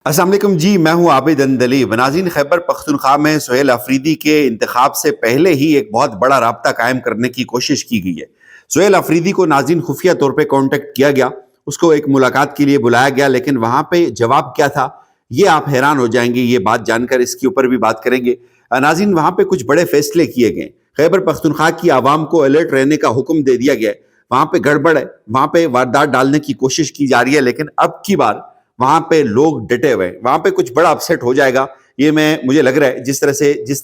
السلام علیکم جی، میں ہوں عابد اندلی۔ ناظرین، خیبر پختونخوا میں سہیل آفریدی کے انتخاب سے پہلے ہی ایک بہت بڑا رابطہ قائم کرنے کی کوشش کی گئی ہے۔ سہیل آفریدی کو ناظرین خفیہ طور پہ کانٹیکٹ کیا گیا، اس کو ایک ملاقات کے لیے بلایا گیا، لیکن وہاں پہ جواب کیا تھا یہ آپ حیران ہو جائیں گے یہ بات جان کر، اس کے اوپر بھی بات کریں گے۔ ناظرین، وہاں پہ کچھ بڑے فیصلے کیے گئے، خیبر پختونخوا کی عوام کو الرٹ رہنے کا حکم دے دیا گیا ہے۔ وہاں پہ گڑبڑ ہے، وہاں پہ واردات ڈالنے کی کوشش کی جا رہی ہے، لیکن اب کی بار وہاں پہ لوگ ڈٹے ہوئے ہیں، وہاں پہ کچھ بڑا اپسیٹ ہو جائے گا، یہ مجھے لگ رہا ہے۔ جس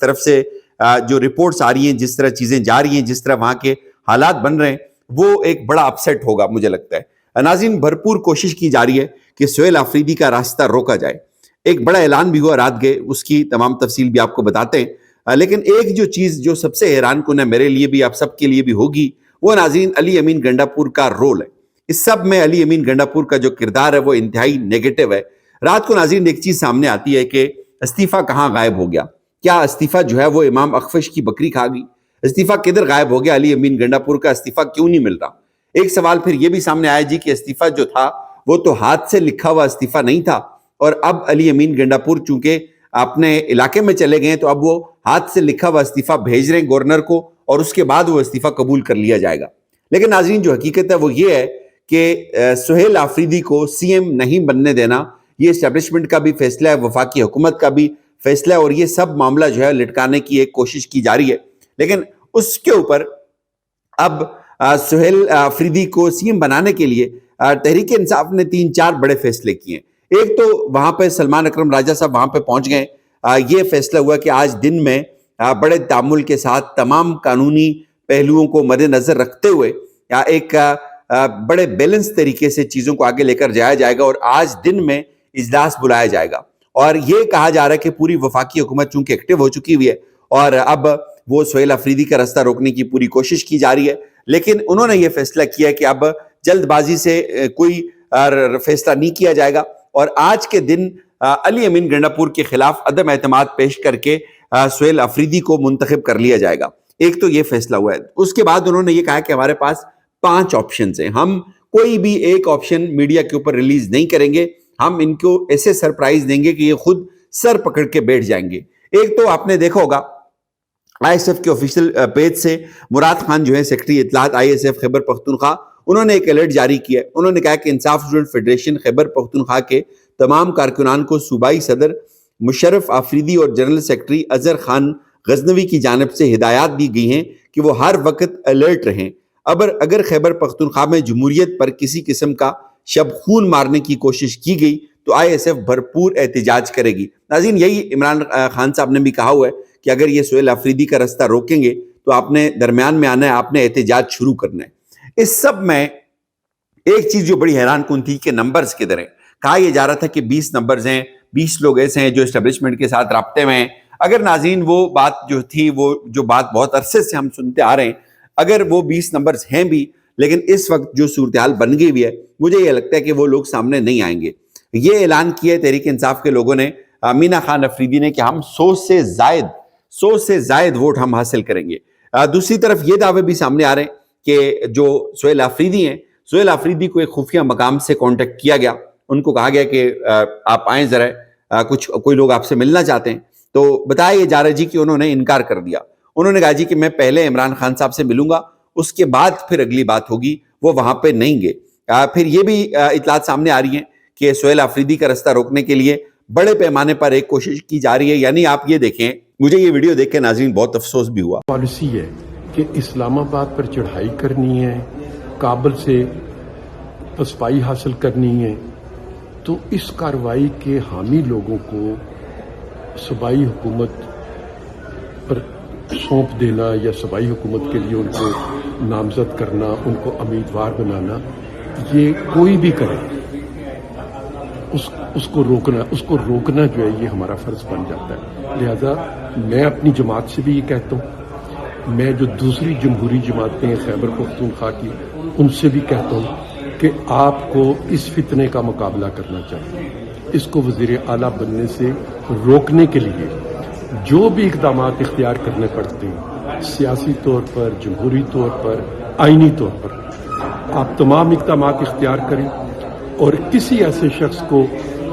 طرف سے جو رپورٹس آ رہی ہیں، جس طرح چیزیں جا رہی ہیں، جس طرح وہاں کے حالات بن رہے ہیں، وہ ایک بڑا اپسیٹ ہوگا مجھے لگتا ہے۔ ناظرین، بھرپور کوشش کی جا رہی ہے کہ سہیل آفریدی کا راستہ روکا جائے۔ ایک بڑا اعلان بھی ہوا رات گئے، اس کی تمام تفصیل بھی آپ کو بتاتے ہیں، لیکن ایک جو چیز جو سب سے حیران کن ہے میرے لیے بھی، آپ سب کے لیے بھی ہوگی، وہ ناظرین علی امین گنڈاپور کا رول ہے۔ اس سب میں علی امین گنڈاپور کا جو کردار ہے وہ انتہائی نیگیٹو ہے۔ رات کو ناظرین ایک چیز سامنے آتی ہے کہ استعفیٰ کہاں غائب ہو گیا؟ کیا استعفیٰ جو ہے وہ امام اخفش کی بکری کھا گئی؟ استعفیٰ کدھر غائب ہو گیا؟ علی امین گنڈاپور کا استعفیٰ کیوں نہیں مل رہا؟ ایک سوال پھر یہ بھی سامنے آیا جی کہ استعفیٰ جو تھا وہ تو ہاتھ سے لکھا ہوا استعفیٰ نہیں تھا، اور اب علی امین گنڈاپور چونکہ اپنے علاقے میں چلے گئے تو اب وہ ہاتھ سے لکھا ہوا استعفیٰ بھیج رہے ہیں گورنر کو، اور اس کے بعد وہ استعفیٰ قبول کر لیا جائے گا۔ لیکن ناظرین، جو حقیقت ہے وہ یہ ہے کہ سہیل آفریدی کو سی ایم نہیں بننے دینا، یہ اسٹیبلشمنٹ کا بھی فیصلہ ہے، وفاقی حکومت کا بھی فیصلہ ہے، اور یہ سب معاملہ جو ہے لٹکانے کی ایک کوشش کی جا رہی ہے۔ لیکن اس کے اوپر اب سہیل آفریدی کو سی ایم بنانے کے لیے تحریک انصاف نے 3-4 بڑے فیصلے کیے ہیں۔ ایک تو وہاں پہ سلمان اکرم راجہ صاحب وہاں پہ پہنچ گئے، یہ فیصلہ ہوا کہ آج دن میں بڑے تعامل کے ساتھ تمام قانونی پہلوؤں کو مد نظر رکھتے ہوئے ایک بڑے بیلنس طریقے سے چیزوں کو آگے لے کر جایا جائے گا، اور آج دن میں اجلاس بلایا جائے گا۔ اور یہ کہا جا رہا ہے کہ پوری وفاقی حکومت چونکہ ایکٹیو ہو چکی ہوئی ہے، اور اب وہ سہیل آفریدی کا راستہ روکنے کی پوری کوشش کی جا رہی ہے، لیکن انہوں نے یہ فیصلہ کیا کہ اب جلد بازی سے کوئی فیصلہ نہیں کیا جائے گا، اور آج کے دن علی امین گنڈاپور کے خلاف عدم اعتماد پیش کر کے سہیل آفریدی کو منتخب کر لیا جائے گا۔ ایک تو یہ فیصلہ ہوا ہے۔ اس کے بعد انہوں نے یہ کہا کہ ہمارے پاس 5 آپشنز ہیں، ہم کوئی بھی ایک آپشن میڈیا کے اوپر ریلیز نہیں کریں گے، ہم ان کو ایسے سرپرائز دیں گے کہ یہ خود سر پکڑ کے بیٹھ جائیں گے۔ ایک تو آپ نے دیکھا ہوگا آئی ایس ایف کے آفیشیل پیج سے مراد خان جو ہے سیکرٹری اطلاعات I S F Khyber Pakhtunkhwa, انہوں نے ایک الرٹ جاری کیا ہے۔ انہوں نے کہا کہ انصاف اسٹوڈنٹ فیڈریشن خیبر پختونخوا کے تمام کارکنان کو صوبائی صدر مشرف آفریدی اور جنرل سیکرٹری اظہر خان غزنوی کی جانب سے ہدایات دی گئی ہیں کہ وہ ہر وقت الرٹ رہیں۔ اگر خیبر پختونخوا میں جمہوریت پر کسی قسم کا شب خون مارنے کی کوشش کی گئی تو آئی ایس ایف بھرپور احتجاج کرے گی۔ ناظرین، یہی عمران خان صاحب نے بھی کہا ہوا ہے کہ اگر یہ سہیل آفریدی کا راستہ روکیں گے تو آپ نے درمیان میں آنا ہے، آپ نے احتجاج شروع کرنا ہے۔ اس سب میں ایک چیز جو بڑی حیران کن تھی کہ نمبرز کدھر ہیں۔ کہا یہ جا رہا تھا کہ 20 نمبرز ہیں، 20 لوگ ایسے ہیں جو اسٹیبلشمنٹ کے ساتھ رابطے میں ہیں۔ اگر ناظرین وہ بات جو تھی، وہ جو بات بہت عرصے سے ہم سنتے آ رہے ہیں، اگر وہ 20 نمبرز ہیں بھی، لیکن اس وقت جو صورتحال بن گئی ہوئی ہے، مجھے یہ لگتا ہے کہ وہ لوگ سامنے نہیں آئیں گے۔ یہ اعلان کیا ہے تحریک انصاف کے لوگوں نے، مینا خان افریدی نے، کہ ہم 100 سے زائد ووٹ ہم حاصل کریں گے۔ دوسری طرف یہ دعوے بھی سامنے آ رہے ہیں کہ جو سہیل آفریدی ہیں، سہیل آفریدی کو ایک خفیہ مقام سے کانٹیکٹ کیا گیا، ان کو کہا گیا کہ آپ آئیں ذرا، کوئی لوگ آپ سے ملنا چاہتے ہیں، تو بتایا یہ جا رہا ہے جی کہ انہوں نے انکار کر دیا۔ انہوں نے کہا جی کہ میں پہلے عمران خان صاحب سے ملوں گا، اس کے بعد پھر اگلی بات ہوگی، وہ وہاں پہ نہیں گئے۔ پھر یہ بھی اطلاعات سامنے آ رہی ہیں کہ سہیل آفریدی کا راستہ روکنے کے لیے بڑے پیمانے پر ایک کوشش کی جا رہی ہے۔ یعنی آپ یہ دیکھیں، مجھے یہ ویڈیو دیکھ کے ناظرین بہت افسوس بھی ہوا۔ پالیسی ہے کہ اسلام آباد پر چڑھائی کرنی ہے، کابل سے پسپائی حاصل کرنی ہے، تو اس کارروائی کے حامی لوگوں کو صوبائی حکومت پر سونپ دینا یا صوبائی حکومت کے لیے ان کو نامزد کرنا، ان کو امیدوار بنانا، یہ کوئی بھی کرے اس کو روکنا جو ہے یہ ہمارا فرض بن جاتا ہے۔ لہذا میں اپنی جماعت سے بھی یہ کہتا ہوں، میں جو دوسری جمہوری جماعتیں خیبر پختونخوا کی، ان سے بھی کہتا ہوں کہ آپ کو اس فتنے کا مقابلہ کرنا چاہیے۔ اس کو وزیر اعلیٰ بننے سے روکنے کے لیے جو بھی اقدامات اختیار کرنے پڑتے ہیں، سیاسی طور پر، جمہوری طور پر، آئینی طور پر، آپ تمام اقدامات اختیار کریں، اور کسی ایسے شخص کو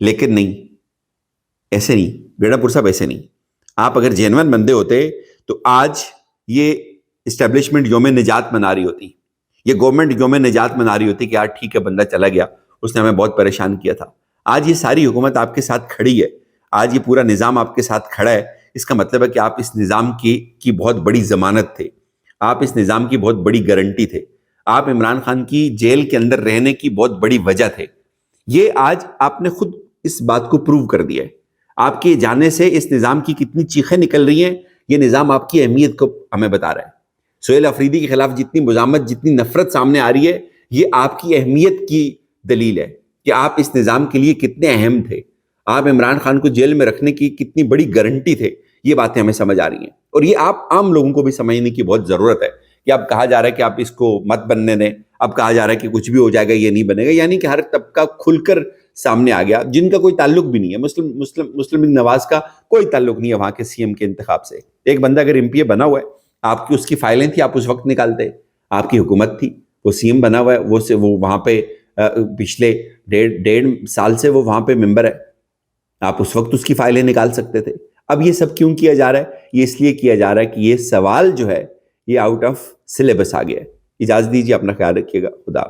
لیکن نہیں, ایسے نہیں بیڑا پور صاحب, ایسے نہیں. آپ اگر جینون بندے ہوتے تو آج یہ اسٹیبلشمنٹ یوم نجات منا رہی ہوتی, یہ گورنمنٹ یوم نجات منا رہی ہوتی کہ یار ٹھیک ہے بندہ چلا گیا, اس نے ہمیں بہت پریشان کیا تھا. آج یہ ساری حکومت آپ کے ساتھ کھڑی ہے, آج یہ پورا نظام آپ کے ساتھ کھڑا ہے. اس کا مطلب ہے کہ آپ اس نظام کی بہت بڑی ضمانت تھے, آپ اس نظام کی بہت بڑی گارنٹی تھے, آپ عمران خان کی جیل کے اندر رہنے کی بہت بڑی وجہ تھے. یہ آج آپ نے خود اس بات کو پروو کر دیا ہے. آپ کے جانے سے اس نظام کی کتنی چیخیں نکل رہی ہیں, یہ نظام آپ کی اہمیت کو ہمیں بتا رہا ہے. سہیل افریدی کے خلاف جتنی مزاحمت, جتنی نفرت سامنے آ رہی ہے, یہ آپ کی اہمیت کی دلیل ہے کہ آپ اس نظام کے لیے کتنے اہم تھے, آپ عمران خان کو جیل میں رکھنے کی کتنی بڑی گارنٹی تھے. یہ باتیں ہمیں سمجھ آ رہی ہیں, اور یہ آپ عام لوگوں کو بھی سمجھنے کی بہت ضرورت ہے کہ اب کہا جا رہا ہے کہ آپ اس کو مت بننے دیں, اب کہا جا رہا ہے کہ کچھ بھی ہو جائے گا, یہ نہیں بنے گا. یعنی کہ ہر طبقہ کھل کر سامنے آ گیا, جن کا کوئی تعلق بھی نہیں ہے. مسلم لیگ نواز کا کوئی تعلق نہیں ہے وہاں کے سی ایم کے انتخاب سے. ایک بندہ اگر ایم پی اے بنا ہوا ہے, آپ کی اس کی فائلیں تھی, آپ اس وقت نکالتے. آپ کی حکومت تھی, وہ سی ایم بنا ہوا ہے, وہ وہاں پہ پچھلے 1.5 سال سے وہ وہاں پہ ممبر ہے, آپ اس وقت اس کی فائلیں نکال سکتے تھے. اب یہ سب کیوں کیا جا رہا ہے؟ یہ اس لیے کیا جا رہا ہے کہ یہ سوال جو ہے یہ آؤٹ آف سلیبس آ گیا ہے. اجازت دیجیے, اپنا خیال رکھیے گا. خدا حافظ.